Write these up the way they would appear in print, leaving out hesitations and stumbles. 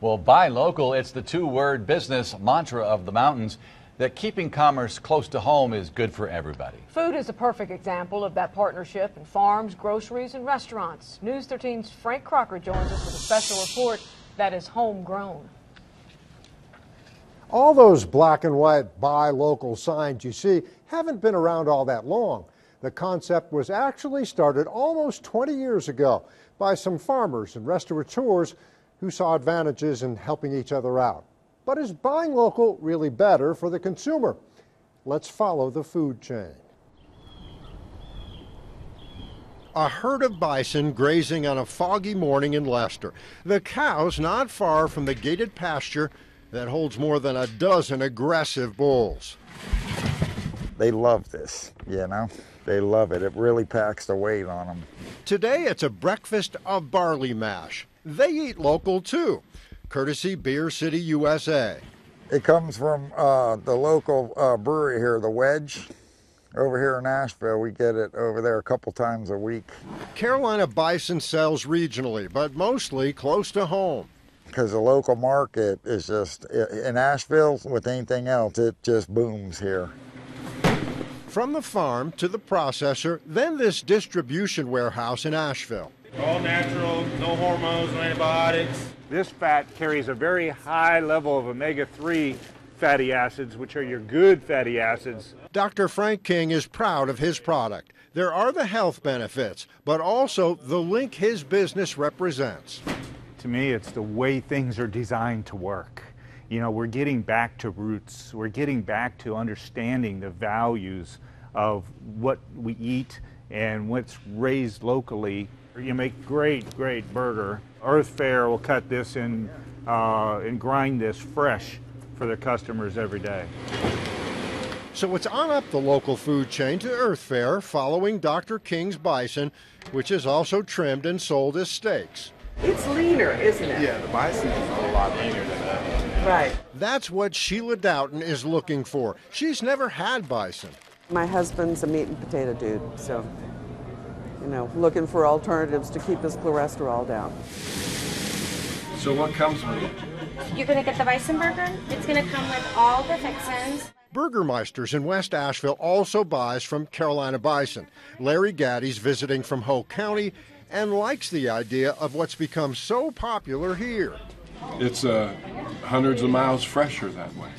Well, buy local, it's the two-word business mantra of the mountains that keeping commerce close to home is good for everybody. Food is a perfect example of that partnership in farms, groceries, and restaurants. News 13's Frank Crocker joins us with a special report that is homegrown. All those black and white buy local signs you see haven't been around all that long. The concept was actually started almost 20 years ago by some farmers and restaurateurs who saw advantages in helping each other out. But is buying local really better for the consumer? Let's follow the food chain. A herd of bison grazing on a foggy morning in Leicester. The cows not far from the gated pasture that holds more than a dozen aggressive bulls. They love this, you know. They love it. It really packs the weight on them. Today it's a breakfast of barley mash. They eat local too, courtesy Beer City, USA. It comes from the local brewery here, the Wedge. Over here in Asheville, we get it over there a couple times a week. Carolina bison sells regionally, but mostly close to home. Because the local market is just, in Asheville, with anything else, it just booms here. From the farm to the processor, then this distribution warehouse in Asheville. All natural, no hormones, no antibiotics. This fat carries a very high level of omega-3 fatty acids, which are your good fatty acids. Dr. Frank King is proud of his product. There are the health benefits, but also the link his business represents. To me, it's the way things are designed to work. You know, we're getting back to roots. We're getting back to understanding the values of what we eat and what's raised locally. You make great burger. Earth Fare will cut this in and grind this fresh for their customers every day. So it's on up the local food chain to Earth Fare, following Dr. King's bison, which is also trimmed and sold as steaks. It's leaner, isn't it? Yeah, the bison is a lot leaner than that. Right. That's what Sheila Doughton is looking for. She's never had bison. My husband's a meat and potato dude, so, you know, looking for alternatives to keep his cholesterol down. So what comes with it? You're going to get the bison burger. It's going to come with all the fixins. Burgermeisters in West Asheville also buys from Carolina Bison. Larry Gaddy's visiting from Hoke County and likes the idea of what's become so popular here. It's hundreds of miles fresher that way.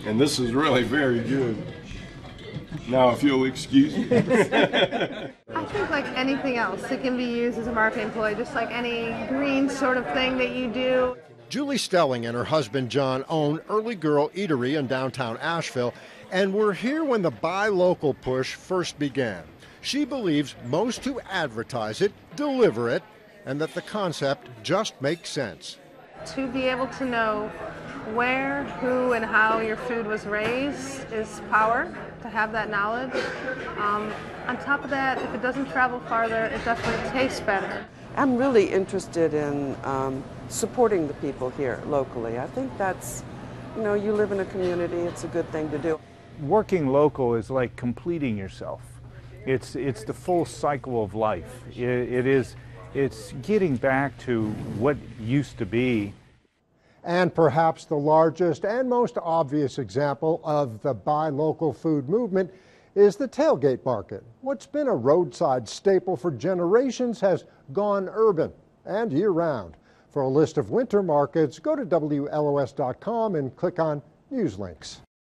And this is really very good. Now, if you'll excuse me. I think like anything else, it can be used as a marketing ploy, just like any green sort of thing that you do. Julie Stelling and her husband John own Early Girl Eatery in downtown Asheville and were here when the buy local push first began. She believes most who advertise it deliver it, and that the concept just makes sense. To be able to know where, who, and how your food was raised is power, to have that knowledge. On top of that, if it doesn't travel farther, it definitely tastes better. I'm really interested in supporting the people here locally. I think that's, you know, you live in a community, it's a good thing to do. Working local is like completing yourself. It's the full cycle of life. It's getting back to what used to be. And perhaps the largest and most obvious example of the buy local food movement is the tailgate market. What's been a roadside staple for generations has gone urban and year-round. For a list of winter markets, go to WLOS.com and click on News Links.